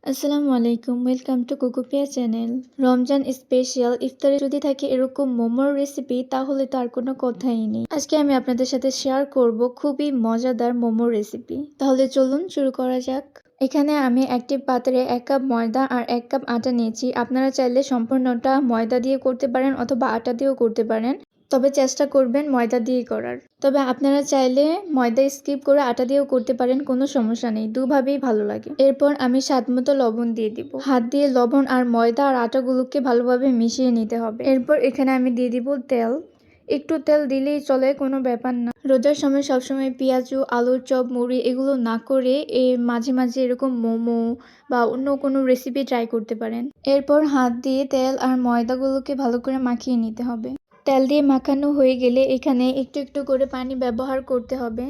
আসসালামু আলাইকুম, welcome to Kukupia channel. Ramzan special ইফতারে যদি থাকে এরকম মোমোর রেসিপি তাহলে তো আর কোনো কথাই নেই। আজকে আমি আপনাদের সাথে শেয়ার করব খুবই মজাদার মোমোর রেসিপি। তাহলে চলুন শুরু করা যাক। এখানে আমি একটি পাত্রে 1 কাপ ময়দা আর 1 কাপ আটা নিয়েছি। আপনারা চাইলে সম্পূর্ণটা ময়দা দিয়ে করতে পারেন অথবা আটা দিয়েও করতে পারেন, তবে চেষ্টা করবেন ময়দা দিয়ে করার। তবে আপনারা চাইলে ময়দা স্কিপ করে আটা দিয়েও করতে পারেন, কোনো সমস্যা নেই, দুভাবেই ভালো লাগে। এরপর আমি স্বাদমতো লবণ দিয়ে দিব। হাত দিয়ে লবণ আর ময়দা আর আটাগুলোকে ভালোভাবে মিশিয়ে নিতে হবে। এরপর এখানে আমি দিয়ে দিব তেল। একটু তেল দিলেই চলে, কোনো ব্যাপার না। রোজার সময় সবসময় পেঁয়াজু, আলুর চপ, মুড়ি এগুলো না করে মাঝে মাঝে এরকম মোমো বা অন্য কোনো রেসিপি ট্রাই করতে পারেন। এরপর হাত দিয়ে তেল আর ময়দাগুলোকে ভালো করে মাখিয়ে নিতে হবে। তেল দিয়ে মাখানো হয়ে গেলে এখানে একটু একটু করে পানি ব্যবহার করতে হবে।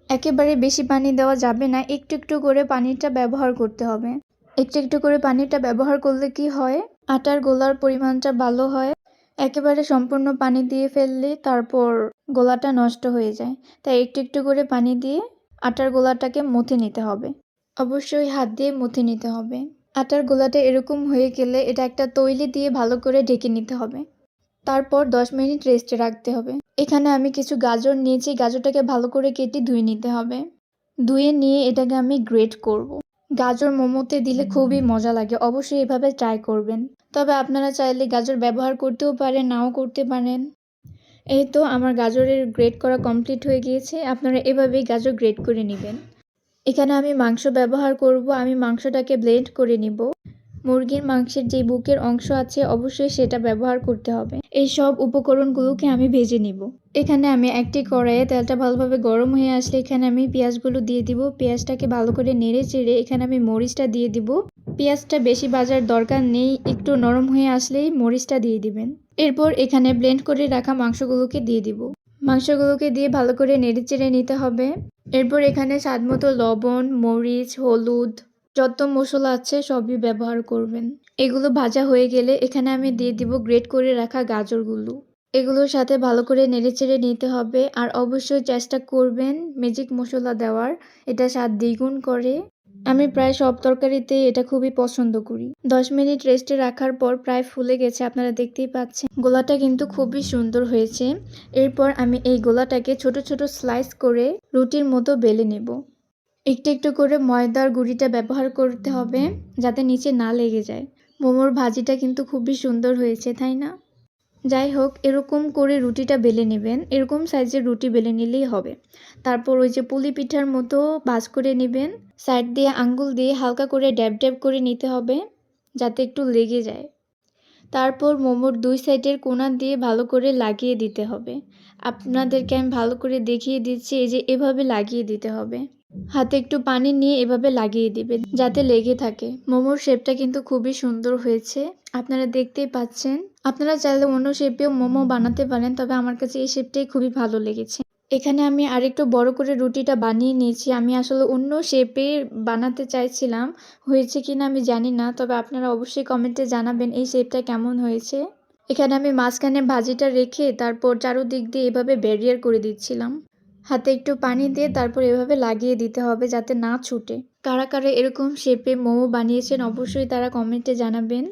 একেবারে বেশি পানি দেওয়া যাবে না, একটু একটু করে পানিটা ব্যবহার করতে হবে। একটু একটু করে পানিটা ব্যবহার করলে কি হয়, আটার গোলার পরিমাণটা ভালো হয়। একেবারে সম্পূর্ণ পানি দিয়ে ফেললে তারপর গোলাটা নষ্ট হয়ে যায়। তাই একটু একটু করে পানি দিয়ে আটার গোলাটাকে মথে নিতে হবে। অবশ্যই হাত দিয়ে মথে নিতে হবে। আটার গোলাটা এরকম হয়ে গেলে এটা একটা তৈলি দিয়ে ভালো করে ঢেকে নিতে হবে। তারপর 10 মিনিট রেস্টে রাখতে হবে। এখানে আমি কিছু গাজর নিয়েছি, গাজরটাকে ভালো করে কেটে ধুয়ে নিতে হবে। ধুয়ে নিয়ে এটাকে আমি গ্রেট করব। গাজর মোমোতে দিলে খুবই মজা লাগে, অবশ্যই এভাবে ট্রাই করবেন। তবে আপনারা চাইলে গাজর ব্যবহার করতেও পারেন, নাও করতে পারেন। এই তো আমার গাজরের গ্রেট করা কমপ্লিট হয়ে গিয়েছে। আপনারা এভাবেই গাজর গ্রেট করে নেবেন। এখানে আমি মাংস ব্যবহার করব। আমি মাংসটাকে ব্লেন্ড করে নিব। মুরগির মাংসের যে বুকের অংশ আছে অবশ্যই সেটা ব্যবহার করতে হবে। এই সব উপকরণগুলোকে আমি ভেজে নিব। এখানে আমি একটি কড়াইয়ে তেলটা ভালোভাবে গরম হয়ে আসলে এখানে আমি পেঁয়াজগুলো দিয়ে দিব। পেঁয়াজটাকে ভালো করে নেড়ে চেড়ে এখানে আমি মরিচটা দিয়ে দিব। পেঁয়াজটা বেশি ভাজার দরকার নেই, একটু নরম হয়ে আসলেই মরিচটা দিয়ে দিবেন। এরপর এখানে ব্লেন্ড করে রাখা মাংসগুলোকে দিয়ে দিব। মাংসগুলোকে দিয়ে ভালো করে নেড়ে চেড়ে নিতে হবে। এরপর এখানে স্বাদমতো লবণ, মরিচ, হলুদ, যত মশলা আছে সবই ব্যবহার করবেন। এগুলো ভাজা হয়ে গেলে এখানে আমি দিয়ে দিব গ্রেট করে রাখা গাজরগুলো। এগুলোর সাথে ভালো করে নেড়েচেড়ে নিতে হবে। আর অবশ্যই চেষ্টা করবেন ম্যাজিক মশলা দেওয়ার, এটা স্বাদ দ্বিগুণ করে। আমি প্রায় সব তরকারিতেই এটা খুবই পছন্দ করি। 10 মিনিট রেস্টে রাখার পর প্রায় ফুলে গেছে, আপনারা দেখতেই পাচ্ছেন। গোলাটা কিন্তু খুবই সুন্দর হয়েছে। এরপর আমি এই গোলাটাকে ছোট ছোট স্লাইস করে রুটির মতো বেলে নেব। একটু একটু করে ময়দার গুঁড়িটা ব্যবহার করতে হবে যাতে নিচে না লেগে যায়। মোমোর ভাজিটা কিন্তু খুবই সুন্দর হয়েছে, তাই না? যাই হোক, এরকম করে রুটিটা বেলে নেবেন। এরকম সাইজের রুটি বেলে নিলেই হবে। তারপর ওই যে পুলি পিঠার মতো ভাঁজ করে নেবেন। সাইড দিয়ে আঙ্গুল দিয়ে হালকা করে ড্যাব ড্যাব করে নিতে হবে যাতে একটু লেগে যায়। তারপর মোমোর 2 সাইডের কোণা দিয়ে ভালো করে লাগিয়ে দিতে হবে। আপনাদেরকে আমি ভালো করে দেখিয়ে দিচ্ছি, এই যে এভাবে লাগিয়ে দিতে হবে। হাতে একটু পানি নিয়ে এভাবে লাগিয়ে দিবেন যাতে লেগে থাকে। মোমোর শেপটা কিন্তু খুবই সুন্দর হয়েছে, আপনারা দেখতেই পাচ্ছেন। আপনারা চাইলে অন্য শেপেও মোমো বানাতে পারেন, তবে আমার কাছে এই শেপটাই খুবই ভালো লেগেছে। এখানে আমি আরেকটু বড় করে রুটিটা বানিয়ে নিয়েছি। আমি আসলে অন্য শেপে বানাতে চাইছিলাম, হয়েছে কিনা আমি জানি না, তবে আপনারা অবশ্যই কমেন্টে জানাবেন এই শেপটা কেমন হয়েছে। এখানে আমি মাঝখানে ভাজিটা রেখে তারপর চারোদিক দিয়ে এভাবে ব্যারিয়ার করে দিচ্ছিলাম। হাতে একটু পানি দিয়ে তারপর এভাবে লাগিয়ে দিতে হবে যাতে না ছুটে। কারা কারা এরকম শেপে মোমো বানিয়েছেন অবশ্যই তারা কমেন্টে জানাবেন।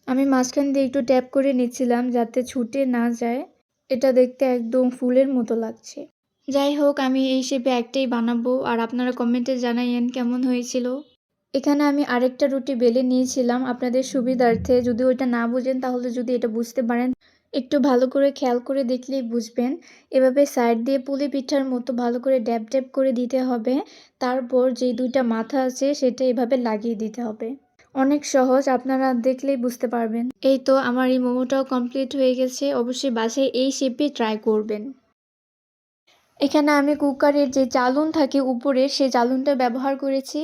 আমি মাঝখান দিয়ে একটু ট্যাপ করে নিচ্ছিলাম যাতে ছুটে না যায়। এটা দেখতে একদম ফুলের মতো লাগছে। যাই হোক, আমি এই শেপে একটাই বানাবো, আর আপনারা কমেন্টে জানাইয়েন কেমন হয়েছিল। এখানে আমি আরেকটা রুটি বেলে নিয়েছিলাম আপনাদের সুবিধার্থে। যদি ওইটা না বুঝেন তাহলে যদি এটা বুঝতে পারেন একটু ভালো করে খেয়াল করে দেখলেই বুঝবেন। এভাবে সাইড দিয়ে পুলি পিঠার মতো ভালো করে ড্যাব ড্যাব করে দিতে হবে। তারপর যেই 2টা মাথা আছে সেটা এভাবে লাগিয়ে দিতে হবে। অনেক সহজ, আপনারা দেখলেই বুঝতে পারবেন। এই তো আমার এই মোমোটাও কমপ্লিট হয়ে গেছে। অবশ্যই বাসায় এই শেপে ট্রাই করবেন। এখানে আমি কুকারের যে চালুন থাকে উপরের, সেই চালুনটা ব্যবহার করেছি।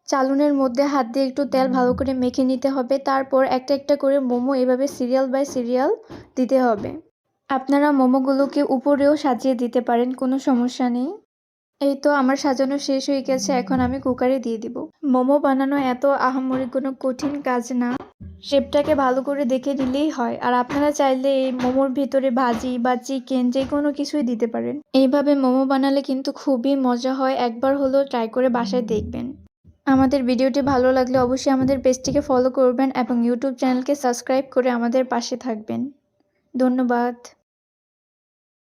চালুনের মধ্যে হাত দিয়ে একটু তেল ভালো করে মেখে নিতে হবে। তারপর একটা একটা করে মোমো এভাবে সিরিয়াল বাই সিরিয়াল দিতে হবে। আপনারা মোমোগুলোকে উপরেও সাজিয়ে দিতে পারেন, কোনো সমস্যা নেই। এই তো আমার সাজানো শেষ হয়ে গেছে, এখন আমি কুকারে দিয়ে দিব। মোমো বানানো এত আহামরি কোনো কঠিন কাজ না, শেপটাকে ভালো করে দেখে নিলেই হয়। আর আপনারা চাইলে এই মোমোর ভিতরে ভাজি বা চিকেন যে কোনো কিছুই দিতে পারেন। এইভাবে মোমো বানালে কিন্তু খুবই মজা হয়, একবার হলেও ট্রাই করে বাসায় দেখবেন। আমাদের ভিডিওটি ভালো লাগলে অবশ্যই আমাদের পেজটিকে ফলো করবেন এবং ইউটিউব চ্যানেলকে সাবস্ক্রাইব করে আমাদের পাশে থাকবেন। ধন্যবাদ।